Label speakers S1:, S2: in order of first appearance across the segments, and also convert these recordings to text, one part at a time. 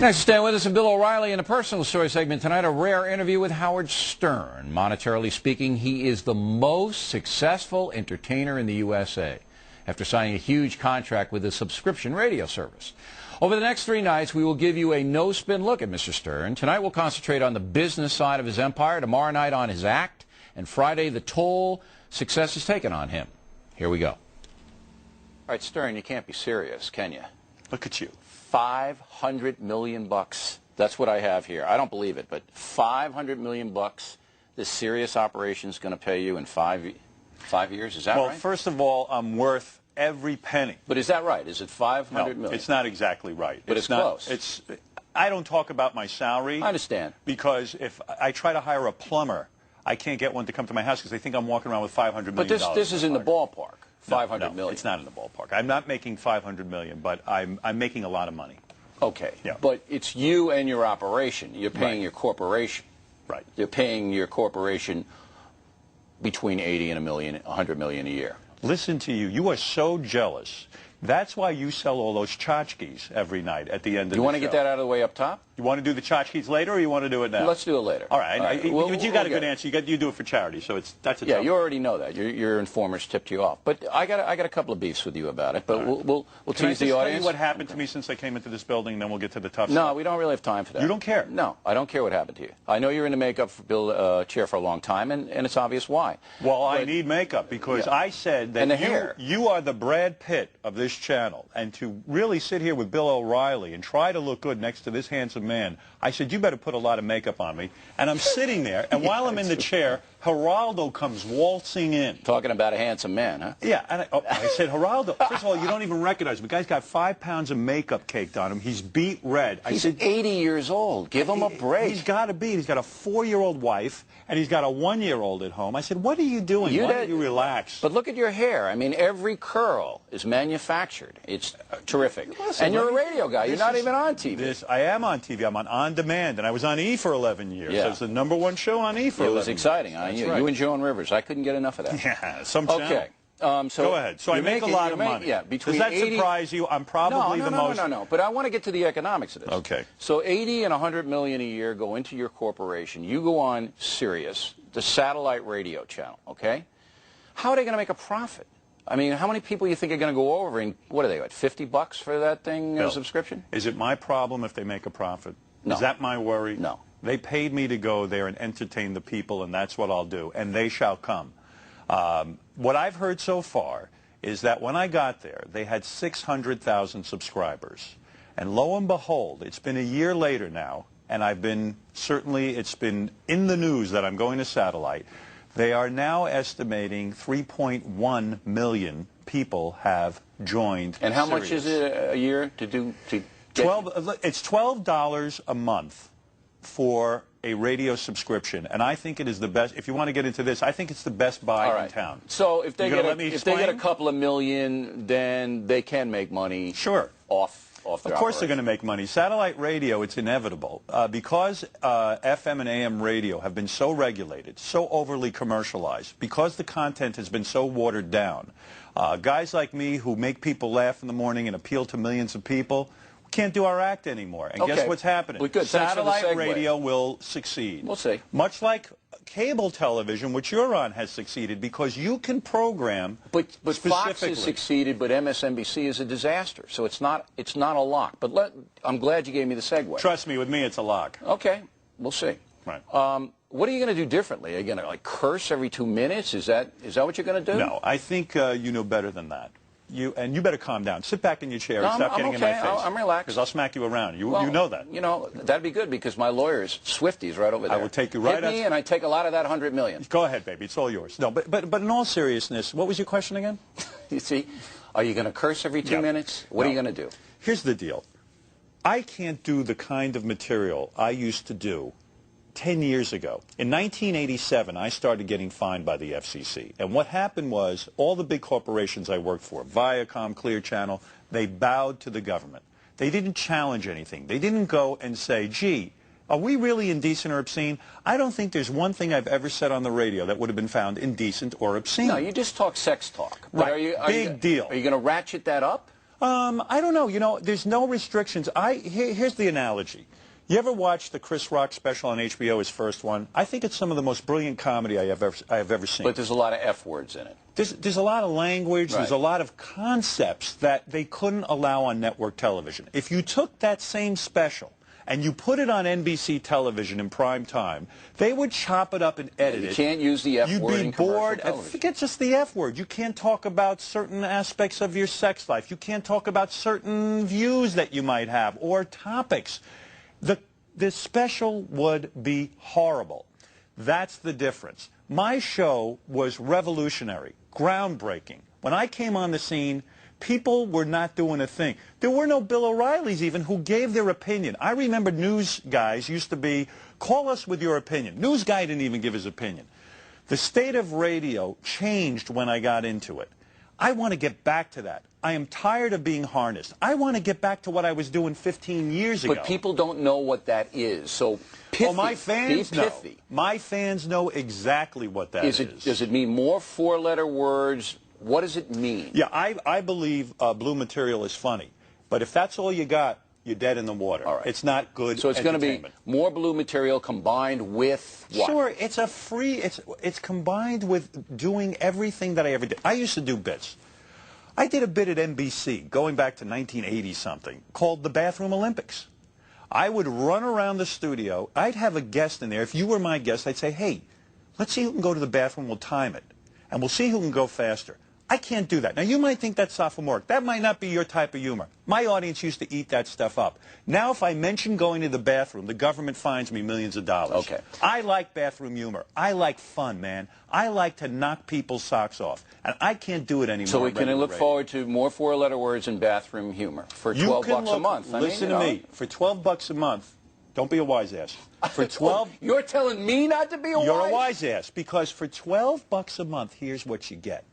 S1: Next, stay with us, and Bill O'Reilly in a personal story segment tonight, a rare interview with Howard Stern. Monetarily speaking, he is the most successful entertainer in the USA after signing a huge contract with a subscription radio service. Over the next 3 nights, we will give you a no-spin look at Mr. Stern. Tonight, we'll concentrate on the business side of his empire. Tomorrow night on his act. And Friday, the toll success has taken on him. Here we go. All right, Stern, you can't be serious, can you?
S2: Look at you.
S1: $500 million bucks. That's what I have here. I don't believe it, but $500 million bucks. This serious operation is going to pay you in 5 years. Is that right?
S2: Well, first of all, I'm worth every penny.
S1: But is that right? Is it $500 million?
S2: No, it's not exactly right.
S1: But it's close.
S2: I don't talk about my salary.
S1: I understand.
S2: Because if I try to hire a plumber, I can't get one to come to my house because they think I'm walking around with $500 million.
S1: But this is in the ballpark. $500 million.
S2: It's not in the ballpark. I'm not making $500 million, but I'm making a lot of money.
S1: Okay.
S2: Yeah.
S1: But it's you and your operation. You're paying your corporation.
S2: Right.
S1: You're paying your corporation between 80 and $100 million a year.
S2: Listen to you. You are so jealous. That's why you sell all those tchotchkes every night at the end of the show.
S1: You want to get that out of the way up top?
S2: You want to do the tchotchkes later, or you want to do it now?
S1: Let's do it later.
S2: All right. But you got a good answer. You do it for charity, so that's a
S1: yeah. You already know that. Your informers tipped you off. But I got a couple of beefs with you about it. But right. we'll tease the audience.
S2: Tell you what happened to me since I came into this building, then we'll get to the tough stuff.
S1: No, we don't really have time for that.
S2: You don't care?
S1: No, I don't care what happened to you. I know you're in the makeup for Bill chair for a long time, and it's obvious why.
S2: Well, I need makeup because I said that you are the Brad Pitt of this channel, and to really sit here with Bill O'Reilly and try to look good next to this handsome man, I said, you better put a lot of makeup on me. And I'm sitting there, and while I'm in the chair, Geraldo comes waltzing in.
S1: Talking about a handsome man, huh?
S2: Yeah, and I said, Geraldo, first of all, you don't even recognize him. The guy's got 5 pounds of makeup caked on him. He's beet red.
S1: He's 80 years old. Give him a break.
S2: He's got to be. He's got a 4-year-old wife, and he's got a 1-year-old at home. I said, what are you doing? Why don't you relax?
S1: But look at your hair. I mean, every curl is manufactured. It's terrific. Listen, and you're a radio guy. You're not even on TV.
S2: I am on TV. I'm on demand, and I was on E for 11 years. Yeah. So it's the #1 show on E for 11 years.
S1: It was exciting. Right. You and Joan Rivers. I couldn't get enough of that.
S2: Yeah, some channel.
S1: Okay. So
S2: go ahead. So I make a lot of money.
S1: Yeah,
S2: does that surprise you? I'm probably the most.
S1: No. But I want to get to the economics of this.
S2: Okay.
S1: So 80 and 100 million a year go into your corporation. You go on Sirius, the satellite radio channel. Okay. How are they going to make a profit? I mean, how many people you think are going to go over? And what are they? What, $50 for that thing subscription?
S2: Is it my problem if they make a profit?
S1: No.
S2: Is that my worry?
S1: No.
S2: They paid me to go there and entertain the people, and that's what I'll do, and they shall come. What I've heard so far is that when I got there, they had 600,000 subscribers. And lo and behold, it's been a year later now, and it's been in the news that I'm going to satellite. They are now estimating 3.1 million people have joined
S1: And how
S2: Sirius.
S1: much is it a year to get?
S2: It's $12 a month for a radio subscription, and I think it is the best. If you want to get into this, I think it's the best buy in town.
S1: So if they get a couple of million, then they can make money.
S2: Sure.
S1: Off
S2: Of course they're going to make money. Satellite radio, it's inevitable. Because FM and AM radio have been so regulated, so overly commercialized, because the content has been so watered down, guys like me who make people laugh in the morning and appeal to millions of people, can't do our act anymore. And guess what's happening?
S1: Well, good.
S2: Satellite radio will succeed.
S1: We'll see.
S2: Much like cable television, which you're on, has succeeded because you can program
S1: but Fox has succeeded, but MSNBC is a disaster. So it's not a lock. But I'm glad you gave me the segue.
S2: Trust me, with me it's a lock.
S1: Okay. We'll see.
S2: Right.
S1: What are you going to do differently? Are you going to curse every 2 minutes? Is that what you're going to do?
S2: No, I think you know better than that. You better calm down. Sit back in your chair and stop getting in my face.
S1: I'm relaxed.
S2: Because I'll smack you around. You know that.
S1: You know, that'd be good because my lawyer's Swifty's right over there.
S2: I will take you right
S1: Hit me and I take a lot of that 100 million.
S2: Go ahead, baby. It's all yours. No, but in all seriousness, what was your question again?
S1: You see, are you going to curse every 2 minutes? What are you going to do?
S2: Here's the deal. I can't do the kind of material I used to do 10 years ago. In 1987, I started getting fined by the FCC. And what happened was all the big corporations I worked for, Viacom, Clear Channel, they bowed to the government. They didn't challenge anything. They didn't go and say, gee, are we really indecent or obscene? I don't think there's one thing I've ever said on the radio that would have been found indecent or obscene.
S1: No, you just talk sex talk.
S2: Right. Big deal.
S1: Are you going to ratchet that up?
S2: I don't know. You know, there's no restrictions. Here's the analogy. You ever watch the Chris Rock special on HBO, his first one? I think it's some of the most brilliant comedy I have ever seen.
S1: But there's a lot of F words in it.
S2: There's a lot of language.
S1: Right.
S2: There's a lot of concepts that they couldn't allow on network television. If you took that same special and you put it on NBC television in prime time, they would chop it up and edit it.
S1: You can't use the F word in commercial television.
S2: You'd be bored. Forget just the F word. You can't talk about certain aspects of your sex life. You can't talk about certain views that you might have or topics. The special would be horrible. That's the difference. My show was revolutionary, groundbreaking. When I came on the scene, people were not doing a thing. There were no Bill O'Reillys even who gave their opinion. I remember news guys used to be, call us with your opinion. News guy didn't even give his opinion. The state of radio changed when I got into it. I want to get back to that. I am tired of being harnessed. I want to get back to what I was doing 15 years ago.
S1: But people don't know what that is. So pithy.
S2: Oh, my fans know.
S1: Pithy.
S2: My fans know exactly what that is.
S1: Does it mean more four-letter words? What does it mean?
S2: Yeah, I believe blue material is funny. But if that's all you got, you're dead in the water.
S1: All right.
S2: It's not good.
S1: So it's going to be more blue material combined with what?
S2: Sure, it's combined with doing everything that I ever did. I used to do bits. I did a bit at NBC going back to 1980-something called the Bathroom Olympics. I would run around the studio. I'd have a guest in there. If you were my guest, I'd say, hey, let's see who can go to the bathroom. We'll time it. And we'll see who can go faster. I can't do that. Now, you might think that's sophomoric. That might not be your type of humor. My audience used to eat that stuff up. Now, if I mention going to the bathroom, the government fines me millions of dollars.
S1: Okay.
S2: I like bathroom humor. I like fun, man. I like to knock people's socks off. And I can't do it anymore.
S1: So we can look forward to more four-letter words in bathroom humor for $12 a month.
S2: Listen to me. For $12 a month, don't be a wise ass. For 12,
S1: you're telling me not to be a wise?
S2: You're a wise ass because for $12 a month, here's what you get.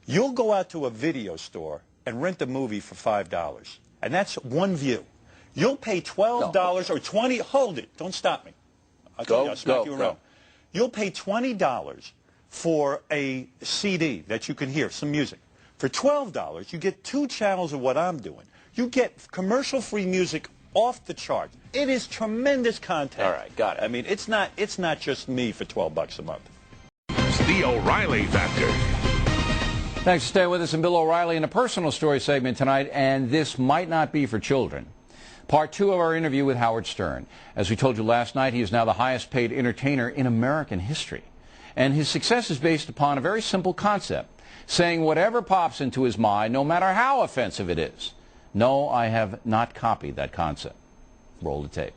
S2: You'll go out to a video store and rent a movie for $5, and that's one view. You'll pay $12 or $20. Hold it. Don't stop me. I'll smack you around. You'll pay $20 for a CD that you can hear, some music. For $12, you get 2 channels of what I'm doing. You get commercial-free music off the charts. It is tremendous content.
S1: All right, got it.
S2: I mean, it's not just me for $12 a month.
S3: It's the O'Reilly Factor.
S1: Thanks for staying with us. And Bill O'Reilly in a personal story segment tonight, and this might not be for children. Part 2 of our interview with Howard Stern. As we told you last night, he is now the highest paid entertainer in American history. And his success is based upon a very simple concept, saying whatever pops into his mind, no matter how offensive it is. No, I have not copied that concept. Roll the tape.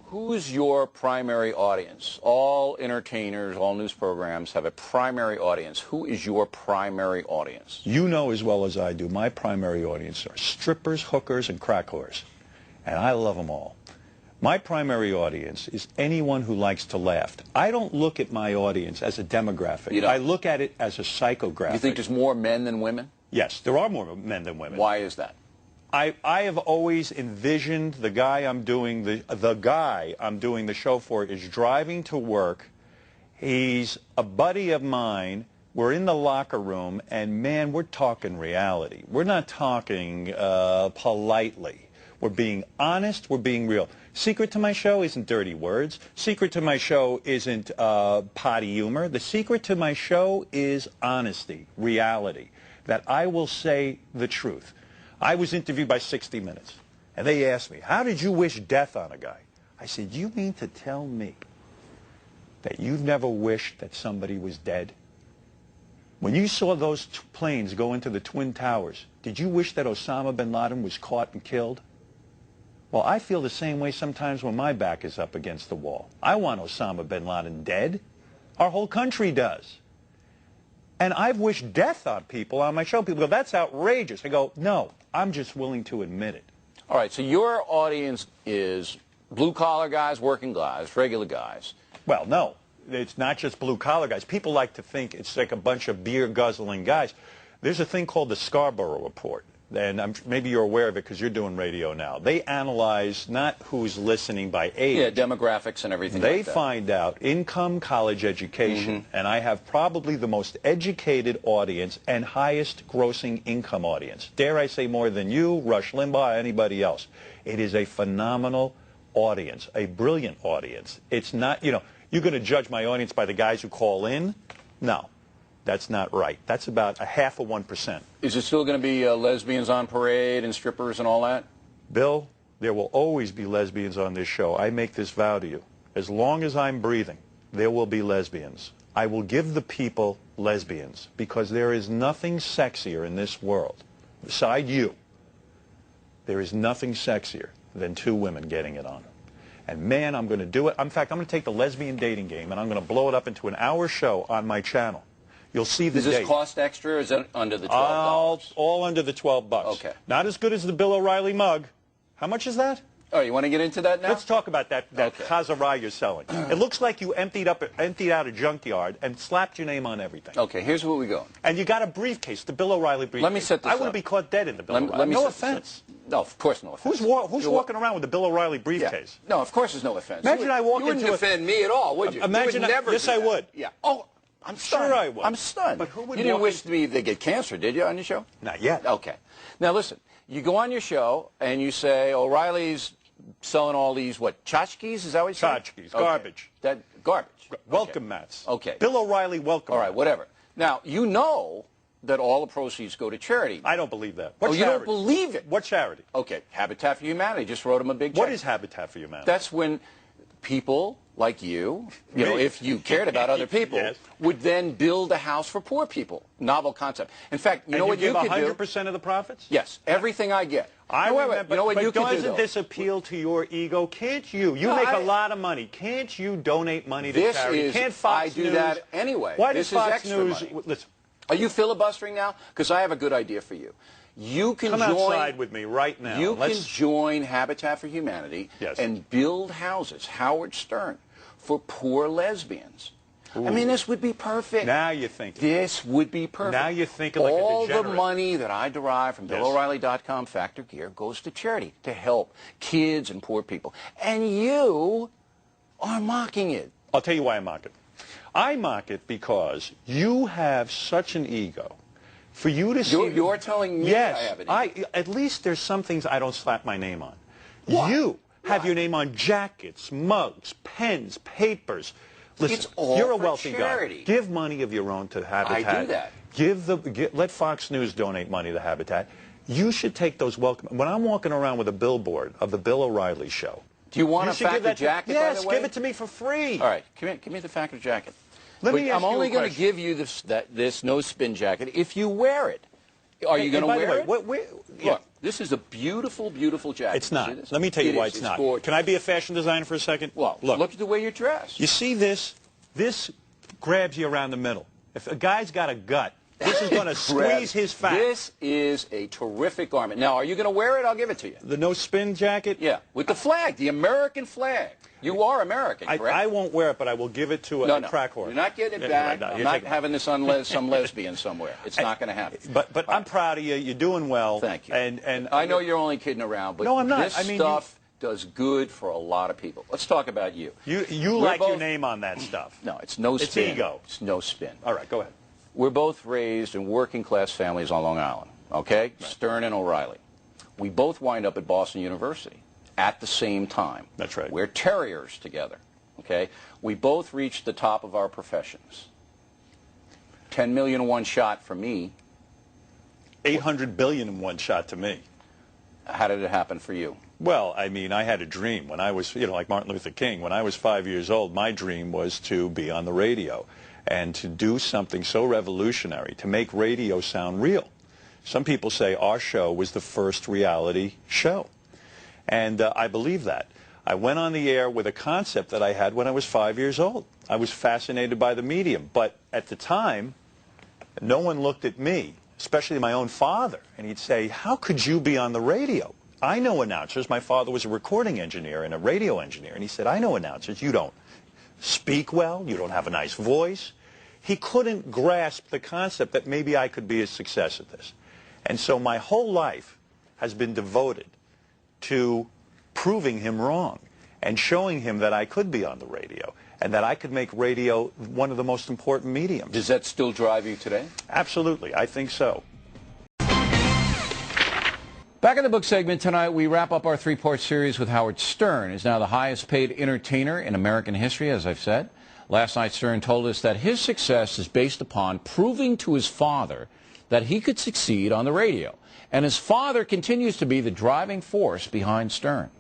S1: Who's your primary audience? All entertainers, all news programs have a primary audience. Who is your primary audience?
S2: You know as well as I do, my primary audience are strippers, hookers, and crack whores. And I love them all. My primary audience is anyone who likes to laugh. I don't look at my audience as a demographic. I look at it as a psychographic.
S1: You think there's more men than women?
S2: Yes, there are more men than women.
S1: Why is that?
S2: I have always envisioned the guy I'm doing the show for is driving to work. He's a buddy of mine. We're in the locker room, and man, we're talking reality. We're not talking politely. We're being honest. We're being real. Secret to my show isn't dirty words. Secret to my show isn't potty humor. The secret to my show is honesty, reality, that I will say the truth. I was interviewed by 60 Minutes, and they asked me, how did you wish death on a guy? I said, you mean to tell me that you've never wished that somebody was dead? When you saw those planes go into the Twin Towers, did you wish that Osama bin Laden was caught and killed? Well, I feel the same way sometimes when my back is up against the wall. I want Osama bin Laden dead. Our whole country does. And I've wished death on people on my show. People go, that's outrageous. I go, no, I'm just willing to admit it.
S1: All right, so your audience is blue-collar guys, working guys, regular guys.
S2: Well, no, it's not just blue-collar guys. People like to think it's like a bunch of beer-guzzling guys. There's a thing called the Scarborough Report. and maybe you're aware of it because you're doing radio now. They analyze not who's listening by age.
S4: Yeah, demographics and everything
S2: They
S4: like that.
S2: find out income, college education, and I have probably the most educated audience and highest grossing income audience. Dare I say more than you, Rush Limbaugh, anybody else. It is a phenomenal audience, a brilliant audience. It's not, you know, you're going to judge my audience by the guys who call in? No. That's not right. That's about a 0.5%.
S4: Is it still going to be lesbians on parade and strippers and all that?
S2: Bill, there will always be lesbians on this show. I make this vow to you. As long as I'm breathing, there will be lesbians. I will give the people lesbians because there is nothing sexier in this world, beside you. There is nothing sexier than two women getting it on. And man, I'm going to do it. In fact, I'm going to take the lesbian dating game and I'm going to blow it up into an hour show on my channel. You'll see the
S4: Does this
S2: date.
S4: cost extra or is it under the $12?
S2: All under the $12.
S4: Okay.
S2: Not as good as the Bill O'Reilly mug. How much is that?
S4: Oh, you want to get into that now?
S2: Let's talk about that
S4: Okay.
S2: Chazarah you're selling. It looks like you emptied out a junkyard and slapped your name on everything.
S4: Okay, here's where we go.
S2: And you got a briefcase, the Bill O'Reilly briefcase.
S4: Let me set this
S2: I would
S4: up.
S2: be caught dead in the Bill O'Reilly.
S4: Let me
S2: No
S4: set this
S2: offense.
S4: up. No, of course no offense.
S2: Who's walking around with the Bill O'Reilly briefcase?
S4: Yeah. No, of course there's no offense.
S2: Imagine I walk
S4: you wouldn't
S2: into a-
S4: defend me at all, would you?
S2: Imagine
S4: you would never
S2: yes,
S4: do
S2: I
S4: that.
S2: would.
S4: Yeah. Oh, I'm stunned.
S2: Sure I would.
S4: I'm stunned.
S2: But who would
S4: you didn't
S2: walk
S4: wish me they get cancer, did you, on your show?
S2: Not yet.
S4: Okay. Now listen, you go on your show and you say O'Reilly's selling all these, what, tchotchkes? Is that what you say?
S2: Tchotchkes, garbage.
S4: That garbage.
S2: Welcome mats.
S4: Okay.
S2: Bill O'Reilly welcome
S4: All right,
S2: mats.
S4: whatever. Now, you know that all the proceeds go to charity.
S2: I don't believe that. What
S4: Oh, you
S2: charity?
S4: don't believe it?
S2: What charity?
S4: Okay, Habitat for Humanity just wrote them a big check.
S2: What is Habitat for Humanity?
S4: That's when people like you know,
S2: Me.
S4: if you cared about other people,
S2: Yes.
S4: would then build a house for poor people. Novel concept. In fact, you know what you
S2: give
S4: could do?
S2: 100% of the profits?
S4: Yes, everything I get.
S2: I
S4: Now, wait,
S2: remember,
S4: you know what
S2: but
S4: you could do,
S2: doesn't
S4: though?
S2: this appeal to your ego? Can't you? You
S4: No,
S2: make
S4: I-
S2: a lot of money. Can't you donate money to
S4: This
S2: charity?
S4: is,
S2: Can't Fox
S4: I do
S2: News?
S4: that anyway.
S2: Why
S4: This
S2: does
S4: is
S2: Fox
S4: extra
S2: News?
S4: money.
S2: Listen,
S4: Are you filibustering now? Because I have a good idea for you. You can
S2: come
S4: join.
S2: outside with me right now.
S4: You
S2: Let's,
S4: can join Habitat for Humanity
S2: Yes.
S4: and build houses, Howard Stern, for poor lesbians. I mean, this would be perfect.
S2: Now you're thinking.
S4: This would be perfect.
S2: Now you're thinking like a
S4: all the
S2: degenerate.
S4: money that I derive from
S2: Yes.
S4: BillO'Reilly.com Factor Gear goes to charity to help kids and poor people. And you are mocking it.
S2: I'll tell you why I mock it. I mock it because you have such an ego. For you to see...
S4: You're telling me
S2: yes,
S4: I have an ego.
S2: at least there's some things I don't slap my name on.
S4: What?
S2: You have
S4: What?
S2: your name on jackets, mugs, pens, papers. Listen,
S4: It's all
S2: you're a
S4: for
S2: wealthy
S4: charity.
S2: guy. Give money of your own to Habitat.
S4: I do that.
S2: Let Fox News donate money to Habitat. You should take those welcome... When I'm walking around with a billboard of the Bill O'Reilly show...
S4: Do you want a
S2: should give
S4: Factor
S2: that
S4: jacket,
S2: yes,
S4: by the way?
S2: give it to me for free.
S4: All right, give me the Factor jacket.
S2: Let
S4: But
S2: me ask
S4: I'm
S2: you a
S4: only going to
S2: question.
S4: give you this no-spin jacket if you wear it. Are you going to
S2: By the
S4: wear
S2: way,
S4: it?
S2: yeah.
S4: Look, this is a beautiful, beautiful jacket.
S2: It's
S4: You
S2: not.
S4: see this?
S2: Let me tell you
S4: It
S2: why
S4: is.
S2: it's not.
S4: Gorgeous.
S2: Can I be a fashion designer for a second?
S4: Well, look at the way you're dressed.
S2: You see this? This grabs you around the middle. If a guy's got a gut, this is going to squeeze his fat.
S4: This is a terrific garment. Now, are you going to wear it? I'll give it to you.
S2: The no-spin jacket?
S4: Yeah, with the flag, the American flag. You are American, correct?
S2: I won't wear it, but I will give it to a crack whore.
S4: You're not getting it
S2: Anyway,
S4: back.
S2: no,
S4: I'm
S2: you're
S4: not
S2: taking it.
S4: having this on some lesbian somewhere. It's not going to happen.
S2: But I'm proud of you. You're doing well.
S4: Thank you.
S2: And
S4: I know you're only kidding around, but
S2: No, I'm not.
S4: this
S2: I mean,
S4: stuff does good for a lot of people. Let's talk about you.
S2: You
S4: We're
S2: like your
S4: both-
S2: name on that stuff.
S4: No, it's no
S2: It's
S4: spin.
S2: ego.
S4: It's no spin.
S2: All right, go ahead.
S4: We're both raised in working-class families on Long Island, okay? Right. Stern and O'Reilly. We both wind up at Boston University at the same time.
S2: That's right.
S4: We're terriers together, okay? We both reached the top of our professions. 10 million in one shot for me.
S2: 800 billion in one shot to me.
S4: How did it happen for you?
S2: Well, I mean, I had a dream when I was, like Martin Luther King. When I was 5 years old, my dream was to be on the radio and to do something so revolutionary, to make radio sound real. Some people say our show was the first reality show. And I believe that. I went on the air with a concept that I had when I was 5 years old. I was fascinated by the medium. But at the time, no one looked at me, especially my own father. And he'd say, how could you be on the radio? I know announcers. My father was a recording engineer and a radio engineer. And he said, I know announcers. You don't speak well. You don't have a nice voice. He couldn't grasp the concept that maybe I could be a success at this. And so my whole life has been devoted to proving him wrong and showing him that I could be on the radio and that I could make radio one of the most important mediums.
S4: Does that still drive you today?
S2: Absolutely. I think so.
S1: Back in the book segment tonight, we wrap up our three-part series with Howard Stern. He's now the highest-paid entertainer in American history, as I've said. Last night, Stern told us that his success is based upon proving to his father that he could succeed on the radio. And his father continues to be the driving force behind Stern.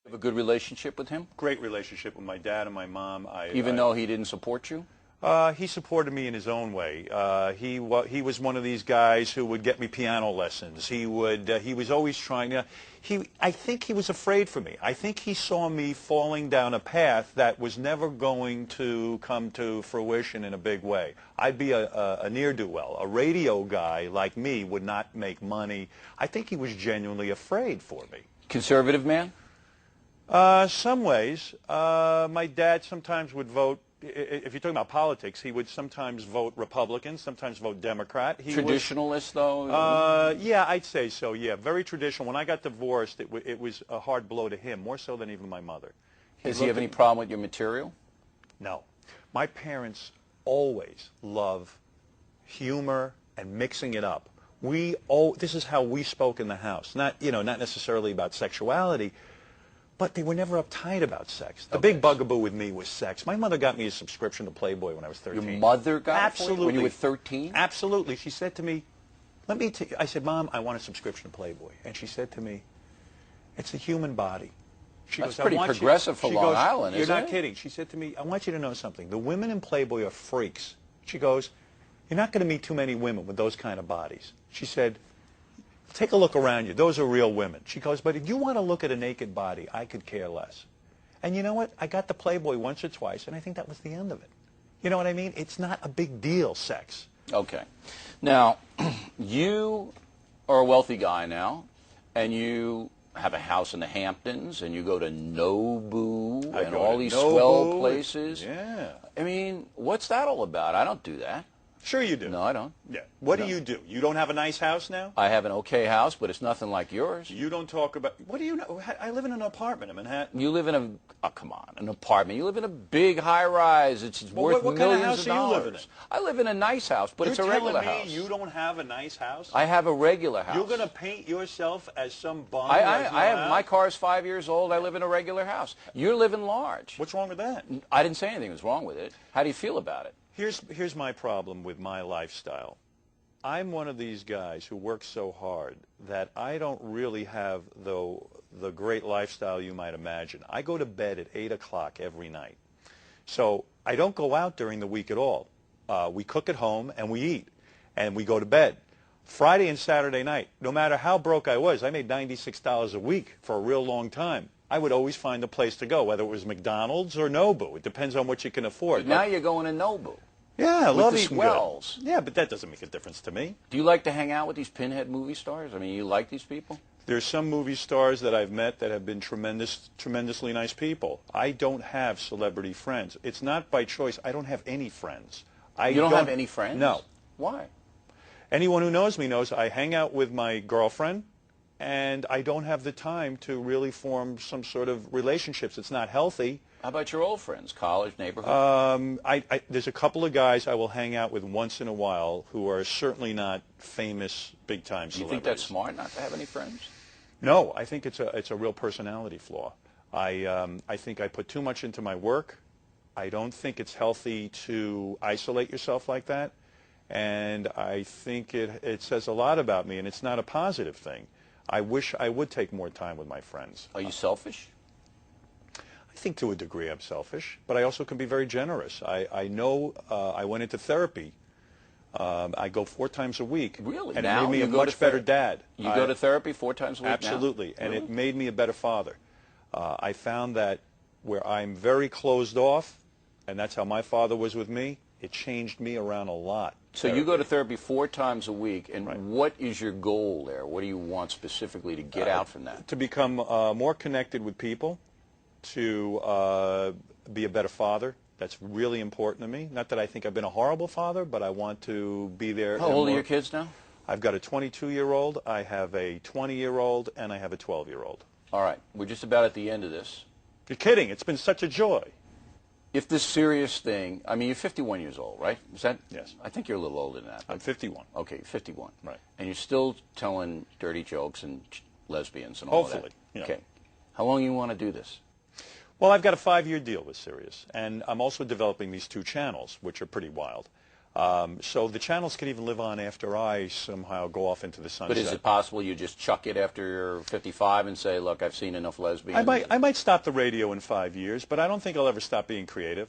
S4: You have a good relationship with him?
S2: Great relationship with my dad and my mom.
S4: Even though he didn't support you?
S2: He supported me in his own way. He was one of these guys who would get me piano lessons. He was always trying to. I think he was afraid for me. I think he saw me falling down a path that was never going to come to fruition in a big way. I'd be a ne'er-do-well. A radio guy like me would not make money. I think he was genuinely afraid for me.
S4: Conservative man?
S2: Some ways. My dad sometimes would vote. If you're talking about politics, he would sometimes vote Republican, sometimes vote Democrat.
S4: Traditionalist, though?
S2: Yeah, I'd say so, yeah. Very traditional. When I got divorced, it was a hard blow to him, more so than even my mother.
S4: Does he have any problem with your material?
S2: No. My parents always love humor and mixing it up. This is how we spoke in the house. Not necessarily about sexuality, but they were never uptight about sex. The big bugaboo with me was sex. My mother got me a subscription to Playboy when I was 13.
S4: Your mother got it for you when you were 13?
S2: Absolutely. She said to me, I said, Mom, I want a subscription to Playboy. And she said to me, it's a human body.
S4: That's pretty progressive for Long Island, isn't it?
S2: You're not kidding. She said to me, I want you to know something. The women in Playboy are freaks. She goes, you're not going to meet too many women with those kind of bodies. She said, take a look around you. Those are real women. She goes, but if you want to look at a naked body, I could care less. And you know what? I got the Playboy once or twice, and I think that was the end of it. You know what I mean? It's not a big deal, sex.
S4: Okay. Now, you are a wealthy guy now, and you have a house in the Hamptons, and you go to Nobu and all these swell places.
S2: Yeah.
S4: I mean, what's that all about? I don't do that.
S2: Sure you do.
S4: No, I don't.
S2: Yeah. What do you do? You don't have a nice house now?
S4: I have an okay house, but it's nothing like yours.
S2: You don't talk about... What do you know? I live in an apartment in Manhattan.
S4: You live in a... Oh, come on. An apartment. You live in a big high-rise. It's worth
S2: what
S4: millions
S2: kind of house
S4: of dollars.
S2: Are you living in?
S4: I live in a nice house, but it's a regular house.
S2: You're telling me you don't have a nice house?
S4: I have a regular house.
S2: You're going to paint yourself as some bum?
S4: I have... My car's 5 years old. I live in a regular house. You're living large.
S2: What's wrong with that?
S4: I didn't say anything was wrong with it. How do you feel about it?
S2: Here's my problem with my lifestyle. I'm one of these guys who works so hard that I don't really have the great lifestyle you might imagine. I go to bed at 8 o'clock every night. So I don't go out during the week at all. We cook at home and we eat and we go to bed. Friday and Saturday night, no matter how broke I was, I made $96 a week for a real long time. I would always find a place to go, whether it was McDonald's or Nobu. It depends on what you can afford.
S4: But now you're going to Nobu.
S2: Yeah, I love
S4: eating swells.
S2: Yeah, but that doesn't make a difference to me.
S4: Do you like to hang out with these pinhead movie stars? I mean, you like these people?
S2: There's some movie stars that I've met that have been tremendously nice people. I don't have celebrity friends. It's not by choice. I don't have any friends.
S4: You don't have any friends?
S2: No.
S4: Why?
S2: Anyone who knows me knows I hang out with my girlfriend, and I don't have the time to really form some sort of relationships. It's not healthy.
S4: How about your old friends, college, neighborhood?
S2: There's a couple of guys I will hang out with once in a while who are certainly not famous, big-time celebrities.
S4: You think that's smart, not to have any friends?
S2: No, I think it's a real personality flaw. I think I put too much into my work. I don't think it's healthy to isolate yourself like that. And I think it says a lot about me, and it's not a positive thing. I wish I would take more time with my friends.
S4: Are you selfish?
S2: I think to a degree I'm selfish, but I also can be very generous. I know I went into therapy. I go 4 times a week.
S4: Really?
S2: And
S4: now
S2: it made me a much better dad.
S4: You go to therapy 4 times a week
S2: Absolutely.
S4: now?
S2: And
S4: Really?
S2: it made me a better father. I found that where I'm very closed off, and that's how my father was with me, it changed me around a lot.
S4: So you go to therapy 4 times a week, and
S2: Right.
S4: What is your goal there? What do you want specifically to get out from that?
S2: To become more connected with people, to be a better father. That's really important to me. Not that I think I've been a horrible father, but I want to be there.
S4: How old are your kids now?
S2: I've got a 22-year-old, I have a 20-year-old, and I have a 12-year-old.
S4: All right. We're just about at the end of this.
S2: You're kidding. It's been such a joy.
S4: If this serious thing, I mean, you're 51 years old, right? Is that?
S2: Yes.
S4: I think you're a little older than that.
S2: I'm 51.
S4: Okay, 51.
S2: Right.
S4: And you're still telling dirty jokes and lesbians and all
S2: Hopefully,
S4: of that.
S2: yeah.
S4: Okay. How long you want to do this?
S2: Well, I've got a 5-year deal with Sirius, and I'm also developing these 2 channels, which are pretty wild. So the channels can even live on after I somehow go off into the sunset.
S4: But is it possible you just chuck it after you're 55 and say, look, I've seen enough lesbians?
S2: I might stop the radio in 5 years, but I don't think I'll ever stop being creative.